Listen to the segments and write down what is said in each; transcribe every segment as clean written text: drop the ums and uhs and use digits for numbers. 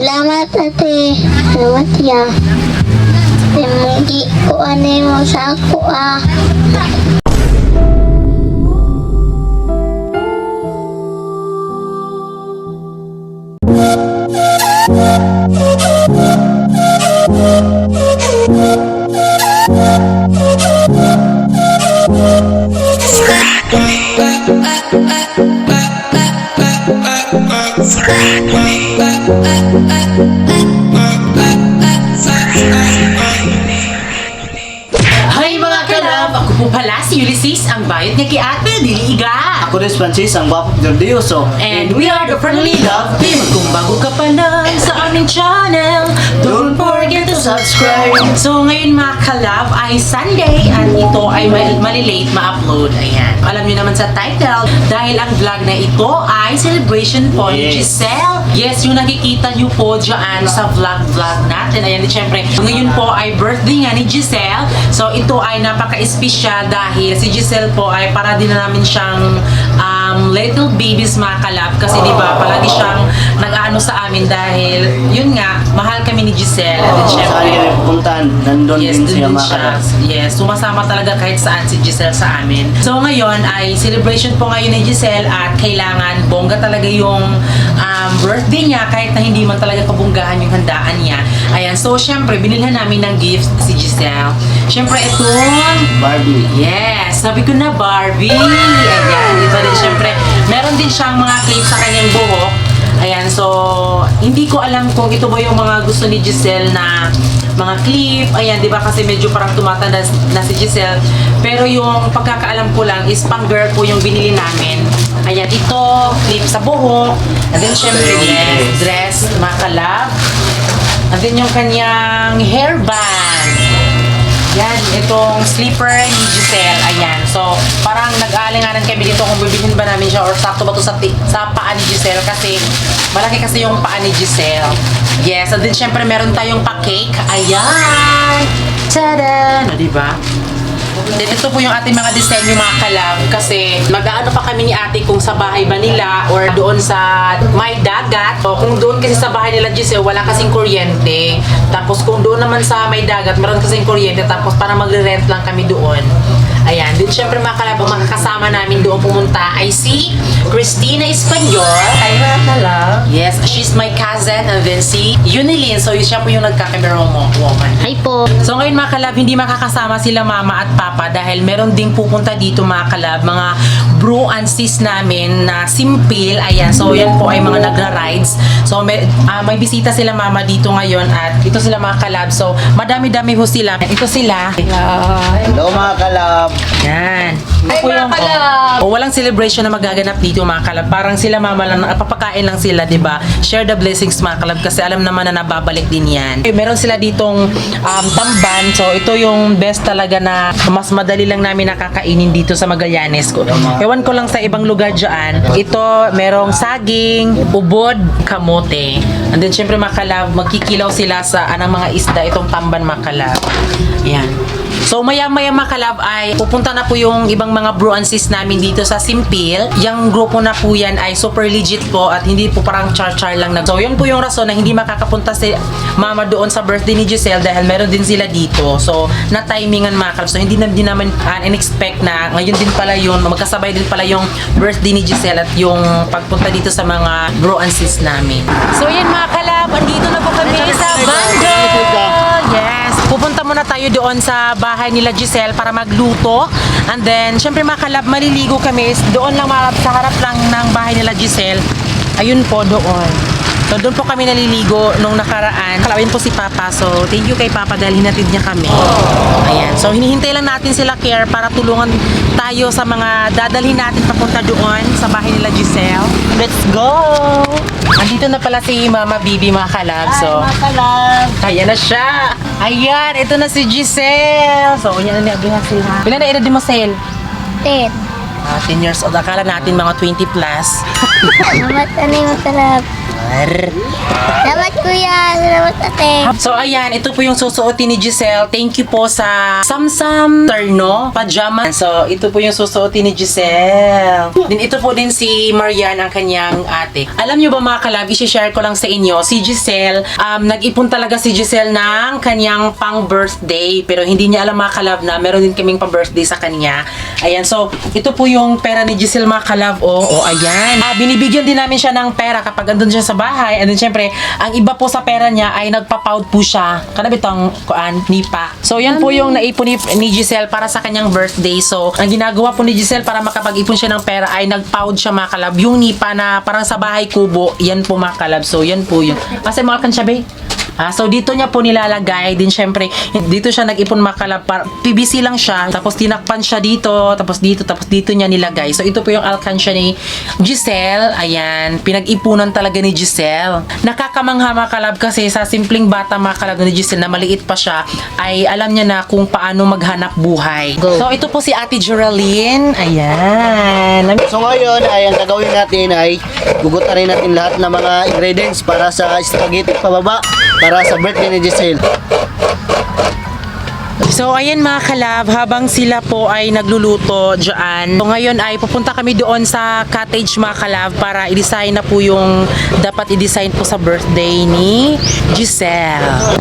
Salamat ate. Salamat ya. Temugi ko ane mo sa ako ah. Hi mga kalab! Ako po pala si Ulysses, ang bayot niya kay Ate Diliga. Ako rin si Francis, ang guwapo Jordioso. And we are the Friendly Love Team. Kung bago ka pa lang sa aming channel, don't forget to subscribe. So ngayon mga kalab ay Sunday at ito ay malilate ma-upload. Ayan. Alam niyo naman sa title, dahil ang vlog na ito ay celebration po ni Giselle. Yes, yung nakikita niyo po dyan sa vlog natin. Ayan, at syempre, ngayon po ay birthday nga ni Giselle. So ito ay napaka-espesyal dahil si Giselle po ay para din na namin siyang little babies mga kalab. Kasi diba, palagi siyang nag-ano sa amin dahil yun nga, mahal kami ni Giselle. At then, syempre, Saan kami pupuntahan, nandun yes, din dun siya din mga siya. kalab. Yes, sumasama talaga kahit saan si Giselle sa amin. So ngayon ay celebration po ngayon ni Giselle at kailangan bongga talaga yung birthday niya kahit na hindi man talaga kabunggahan yung handaan niya. Ayan, so syempre binilhan namin ng gift si Giselle. Syempre itong Barbie. yes, sabi ko na Barbie. Ayan, ito din syempre. Meron din siyang mga clips sa kanyang buhok. Ayan, so hindi ko alam kung ito ba yung mga gusto ni Giselle na mga clip. Ayan, di ba kasi medyo parang tumatanda na si Giselle. Pero yung pagkakaalam ko lang is pang girl po yung binili namin. Ayan, ito, clip sa buhok. And then syempre, yes, dress, mga kalab. And then yung kanyang hairband. Yan, itong slipper ni Giselle. Ayan. So, parang nag-aalinganan kami dito kung bibilhin ba namin siya or sakto ba ito sa paa ni Giselle kasi malaki kasi yung paa ni Giselle. Yes. And then, syempre, meron tayong pa-cake. Ayan! Tada! No, diba? Then, ito po yung ating mga disenyo mga kalab kasi mag-aano pa kami ni ate kung sa bahay ba nila or doon sa may dagat. O kung doon kasi sa bahay nila Giselle, wala kasing kuryente. Tapos kung doon naman sa may dagat, meron kasing kuryente. Tapos para magre-rent lang kami doon. Ayan. Then, syempre mga kalab, ang makakasama namin doon pumunta ay si Christina Espanyol. Hi mga kalab. Yes, she's my cousin. And then si Yunilin. So, siya po yung nagka-camera woman. Hi po. So ngayon mga kalab, hindi makakasama sila mama at papa dahil meron ding pupunta dito mga kalab, mga bro and sis namin na simple. Ayan, so yan po ay mga nagra-rides. So may bisita sila mama dito ngayon at ito sila mga kalab. So madami-dami ho sila. Ito sila. Hello mga kalab. Yan. Hi, Ito po mga kalab. walang celebration na magaganap dito mga kalab. Parang sila mama lang, papakain lang sila, 'di ba? Share the blessings mga kalab kasi alam naman na nababalik din yan. Meron sila ditong tamban. So ito yung best talaga na mas madali lang namin nakakainin dito sa Magallanes ko. Ewan ko lang sa ibang lugar dyan. Ito merong saging, ubod, kamote. And then syempre mga kalab, magkikilaw sila sa anang mga isda itong tamban mga kalab. Yan. So maya-maya mga kalab ay pupunta na po yung ibang mga bro and sis namin dito sa Simpil. Yung grupo na po yan ay super legit po at hindi po parang char-char lang na. So yun po yung rason na hindi makakapunta si mama doon sa birthday ni Giselle dahil meron din sila dito. So na-timingan mga kalab. So hindi namin in-expect na ngayon din pala yun, magkasabay din pala yung birthday ni Giselle at yung pagpunta dito sa mga bro and sis namin. So yan mga kalab, andito na po kami sa Bando! Yes! Pupunta muna tayo doon sa bahay nila Giselle para magluto. And then, syempre mga kalab, maliligo kami. Doon lang sa harap lang ng bahay nila Giselle. Ayun po, doon. So, doon po kami naliligo nung nakaraan. Kalawin po si Papa. So, thank you kay Papa dahil hinatid niya kami. Ayan. So, hinihintay lang natin sila Care para tulungan tayo sa mga dadalhin natin papunta doon sa bahay nila Giselle. Let's go! Andito na pala si Mama Bibi mga kalab. So, Mga kalab. ayan na siya. Ayan, ito na si Giselle. So, yan na niya sila. Pila na edad mo, Sel? 10. 10 years old. Akala natin mga 20 plus. Salamat ane mo talab. amor. Salamat kuya, salamat ate. So ayan, ito po yung susuotin ni Giselle. Thank you po sa Samsam Terno Pajama. So ito po yung susuotin ni Giselle. Din ito po din si Marian, ang kanyang ate. Alam nyo ba mga kalab, i-share ko lang sa inyo, si Giselle, nag-ipon talaga si Giselle ng kanyang pang birthday. Pero hindi niya alam mga kalab na meron din kaming pang birthday sa kanya. Ayan, so ito po yung pera ni Giselle mga kalab. Ayan. Binibigyan din namin siya ng pera kapag andun siya sa bahay. And then syempre, ang iba po sa pera niya ay nagpa-pout po siya. Kanabitang nipa. So yan po yung naipon ni Giselle para sa kanyang birthday. So ang ginagawa po ni Giselle para makapag-ipon siya ng pera ay nag-pout siya mga kalab. Yung nipa na parang sa bahay kubo, yan po mga kalab. So yan po yun. Kasi mga siya be. So dito niya po nilalagay din syempre dito siya nag-ipon makalab PVC lang siya tapos tinakpan siya dito tapos dito niya nilagay. So ito po yung alkansya ni Giselle. Ayan, pinag-ipunan talaga ni Giselle. Nakakamangha makalab kasi sa simpleng bata makalab ni Giselle na maliit pa siya ay alam niya na kung paano maghanap buhay. So ito po si Ate Geraldine. Ayan. So ngayon ay ang gagawin natin ay gugutan natin lahat ng mga ingredients para sa spaghetti pababa para sa birthday ni Giselle. So ayan mga kalab, habang sila po ay nagluluto dyan, so ngayon ay pupunta kami doon sa cottage mga kalab para i-design na po yung dapat i-design po sa birthday ni Giselle.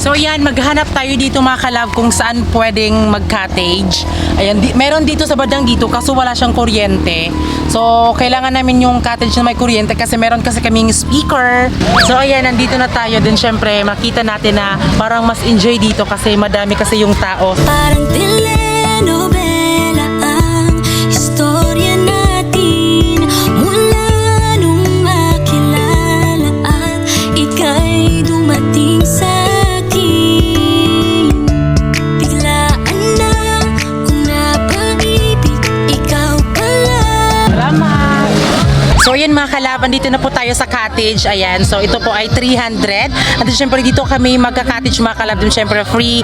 So yan, maghanap tayo dito mga kalab kung saan pwedeng mag-cottage. Ayan, meron dito sa bandang dito kaso wala siyang kuryente. So kailangan namin yung cottage na may kuryente kasi meron kasi kaming speaker. So ayan, nandito na tayo. Din syempre makita natin na parang mas enjoy dito kasi madami kasi yung tao. Parang telenovela ang istorya natin mula nung makilala at ika'y dumating sa akin. Biglaan na kung napaibig, ikaw pala. Salamat! So yan mga kalaban, dito na po tayo sa cottage. Ayan, so ito po ay 300. At syempre dito kami magka-cottage mga kalabdom. Syempre free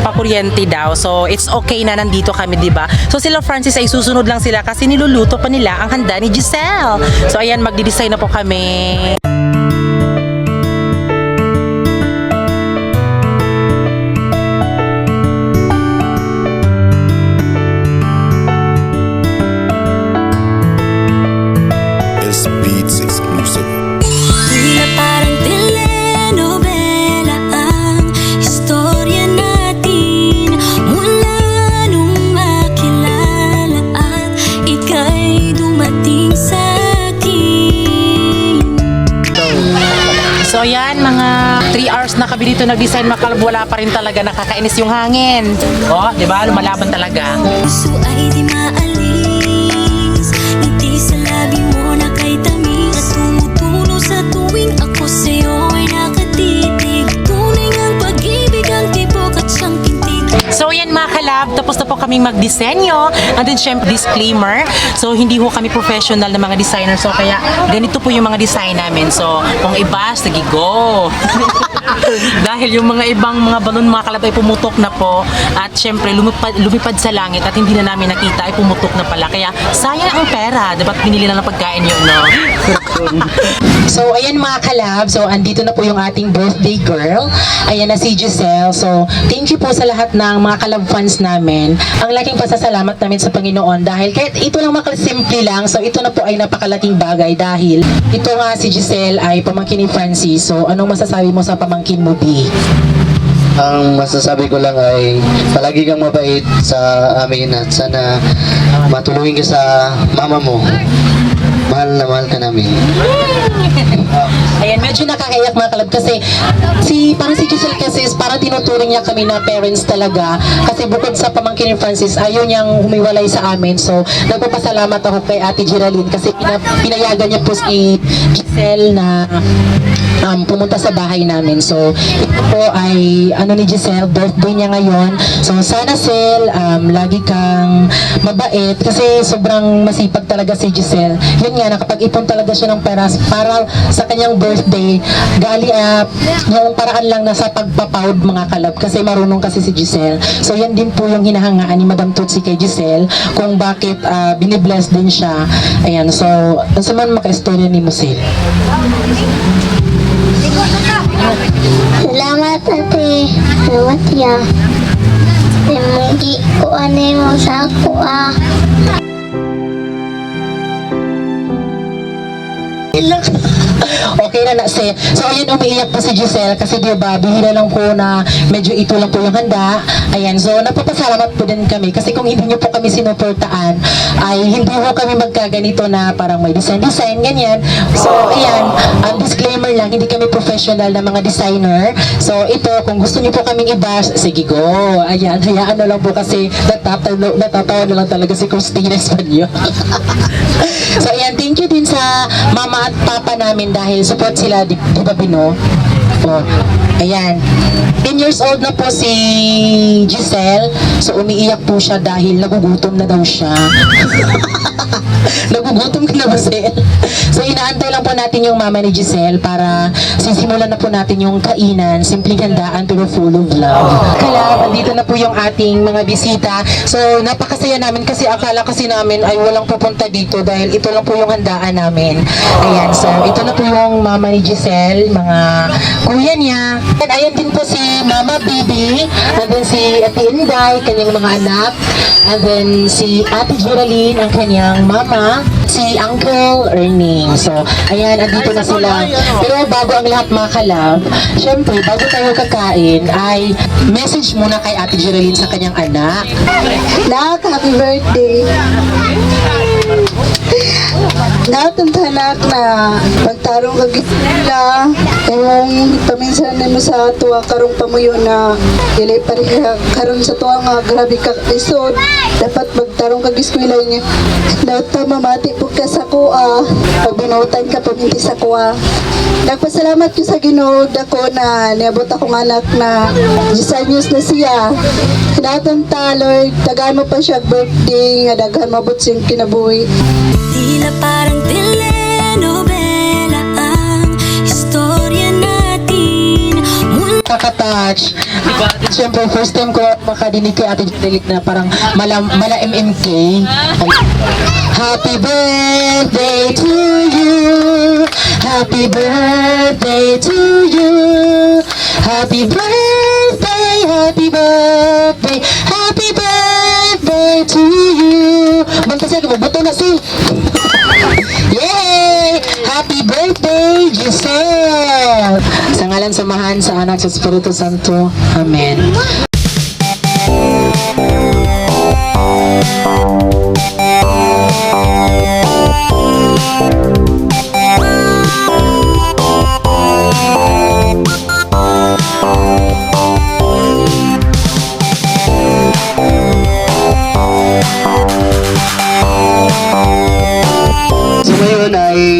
pakuryente daw. So it's okay na nandito kami, di ba? So sila Francis ay susunod lang sila kasi niluluto pa nila ang handa ni Giselle. So ayan, magdi-design na po kami. Beats exclusive. Tila parang telenovela ang istorya natin mula nung makilala at ika'y dumating sa akin. So ayan, mga 3 hours na kami dito nag-design mga kalab, wala pa rin talaga, nakakainis yung hangin. Oh, di ba? Lumalaban talaga. Puso ay di maalis, ngiti sa labi mo na kay tamis at tumutulo sa tuwing ako sa'yo ay nakatitig. Tunay ngang pag-ibig ang tibok at siyang kintig. So yan mga kalab, tapos na po kaming magdisenyo. And then syempre disclaimer, so hindi ho kami professional na mga designer, so kaya ganito po yung mga design namin. So kung iba, sige go! Dahil yung mga ibang mga balon mga kalab ay pumutok na po at syempre lumipad sa langit at hindi na namin nakita ay pumutok na pala, kaya sayang ang pera, dapat binili na ng pagkain yun, no? So ayan mga kalab, so andito na po yung ating birthday girl, ayan na si Giselle. So thank you po sa lahat ng mga kalab fans namin. Ang laking pasasalamat namin sa Panginoon dahil kahit ito lang makasimple lang, so ito na po ay napakalaking bagay dahil ito nga si Giselle ay pamangkin ni Francis. So anong masasabi mo sa pamangkin mo, B? Ang masasabi ko lang ay palagi kang mabait sa amin at sana matulungin ka sa mama mo. Mahal na mahal ka namin. Ayan, medyo nakakaiyak mga kalab kasi parang si Giselle kasi parang tinuturing niya kami na parents talaga kasi bukod sa pamangkin ni Francis, ayaw niyang humiwalay sa amin. So, nagpapasalamat ako kay Ate Geraldine kasi pinayagan niya po si Giselle na pumunta sa bahay namin. So, ito po ay ni Giselle, birthday niya ngayon. So, sana Sel, lagi kang mabait kasi sobrang masipag talaga si Giselle. Yun nga, niya, nakapag-ipon talaga siya ng pera para sa kanyang birthday. Yung paraan lang na sa pagpapound mga kalab, kasi marunong kasi si Giselle. So yan din po yung hinahangaan ni Madam Tutsi kay Giselle, kung bakit binibless din siya. Ayan, so sa man maka-istorya ni Musel. Salamat ate. Salamat ya. Mugi ko mo sa ako Okay na si. So ayun, umiiyak po si Giselle kasi diba, bihira lang po na medyo ito lang po yung handa. Ayan, so napapasalamat po din kami kasi kung hindi nyo po kami sinuportaan ay hindi po kami magkaganito na parang may design, ganyan. So ayan, ang disclaimer lang, hindi kami professional na mga designer. So ito, kung gusto nyo po kaming i-bash, sige go. Ayan, hayaan na lang po kasi natatawa na lang talaga si Christina Espanyo. So ayan, thank you din sa mama at papa namin dahil support sila, di ba Bino? Oh, ayan. 10 years old na po si Giselle. So umiiyak po siya dahil nagugutom na daw siya. Nagugutom ka na ba, Giselle? So inaantay lang po natin yung mama ni Giselle para sisimulan na po natin yung kainan. Simpleng handaan pero full of love. Kaya andito na po yung ating mga bisita. So napakasaya namin kasi akala kasi namin ay walang pupunta dito dahil ito lang po yung handaan namin. Ayan, so ito na po yung mama ni Giselle, mga kuya niya. And ayan din po si Mama Bibi, and then si Ate Inday, kanyang mga anak, and then si Ate Geraldine, ang kanyang mama, si Uncle Erning. So, ayan, andito na sila. Pero bago ang lahat mga kalab, syempre, bago tayo kakain, ay message muna kay Ate Geraldine sa kanyang anak. Nak, happy birthday. Natantanak na pagtarong kagitila yung paminsan mo sa tuwa karong pamuyo na ilay pareha karon sa tuwa nga grabe ka isod dapat magtarong kagiskwila niya dapat mamati po ka sa kuha pag binutan ka paminti sa kuha. Nagpasalamat ko sa Ginoo dako na niabot akong anak na 10 years na siya. Kinatanta Lord, tagaan mo pa siya birthday nga daghan mabot siyang kinabuhi. Tila parang telenovela ang istorya natin. Kakatouch. Diba? Siyempre, first time ko makadinig kay Ate Judelit na parang mala MMK. Happy birthday to you. Happy birthday to you. Happy birthday, happy birthday, happy birthday to you. Banta siya, mabuto na si. Yay! Happy birthday, Giselle! Sa ngalan samahan sa anak sa Espiritu Santo. Amen.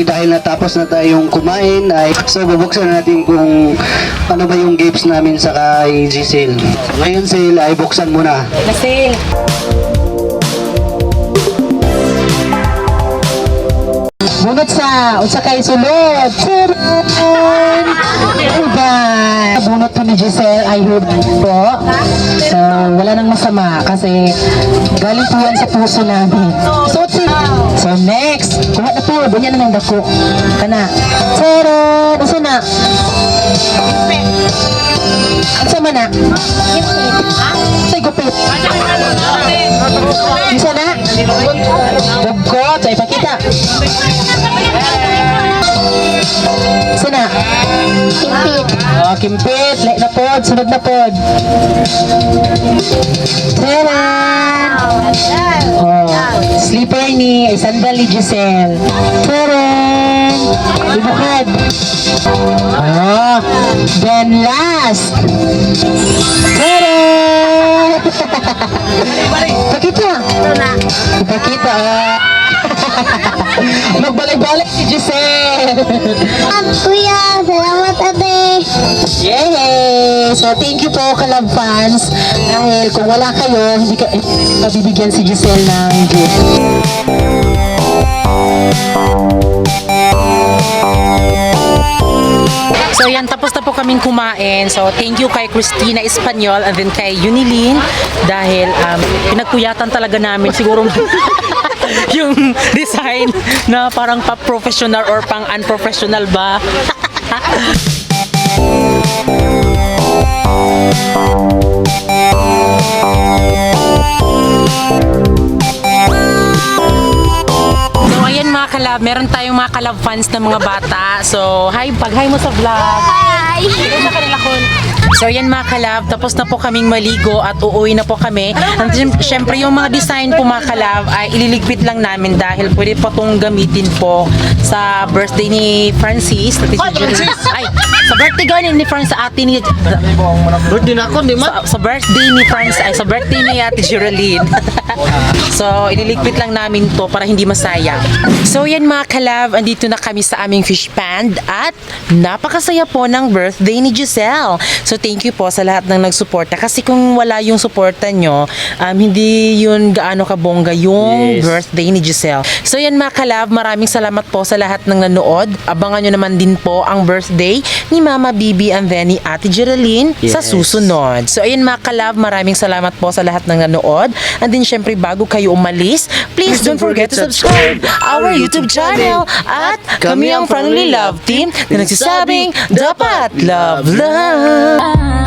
Dahil natapos na tayong kumain ay so bubuksan natin kung ano ba yung gifts namin sa kay Giselle. Ngayon Sil ay buksan mo na. Giselle! Bunot sa unsa kay sulod. Tcharan! Diba? Bunot po ni Giselle ay hood po. So, wala nang masama kasi galing po yan sa puso namin. So, next. Kuha na po. Bunyan na ng dako. Kana. Tcharan! Usa na? Unsa man na? Say gupit. Isa na? Dugot. Say pakita. Sana? Kimpit. Oh, kimpit. Like na pod. Sunod na pod. Taran! Oh, slipper ni sandal ni Giselle. Taran! Ibukad. Oh, then last. Taran! Pakita. Pakita. Oh. Magbalik-balik si Giselle. Kuya, salamat ate. Yay! So, thank you po, Kalab fans. Dahil kung wala kayo, hindi ka mabibigyan si Giselle ng gift. So yan, tapos na po kaming kumain. So thank you kay Christina Espanyol and then kay Unilin dahil pinagpuyatan talaga namin siguro yung design na parang pa-professional or pang unprofessional ba. So ayan mga kalab, meron tayong mga kalab fans na mga bata. So hi, pag-hi mo sa vlog. Hi! Sa kanila ko. So yan mga kalab, tapos na po kaming maligo at uuwi na po kami. And syempre yung mga design po mga kalab ay ililigpit lang namin dahil pwede pa itong gamitin po sa birthday ni Francis. Ay, sa birthday gani ni Francis sa ate ni Birthday na ako, di man? sa birthday ni Francis, ay sa birthday ni Ate Geraldine. So ililigpit lang namin to para hindi masayang. So yan mga kalab, andito na kami sa aming fish pond at napakasaya po ng birthday ni Giselle. So thank you po sa lahat ng nagsuporta kasi kung wala yung suporta nyo, hindi yun gaano kabongga yung birthday ni Giselle. So yan mga kalab, maraming salamat po sa lahat ng nanood. Abangan nyo naman din po ang birthday ni Mama Bibi and then ni Ate Geraldine sa susunod. So ayun mga kalab, maraming salamat po sa lahat ng nanood. And then syempre bago kayo umalis, please don't forget to subscribe our YouTube channel at kami ang Friendly Love Team na nagsasabing dapat love lang.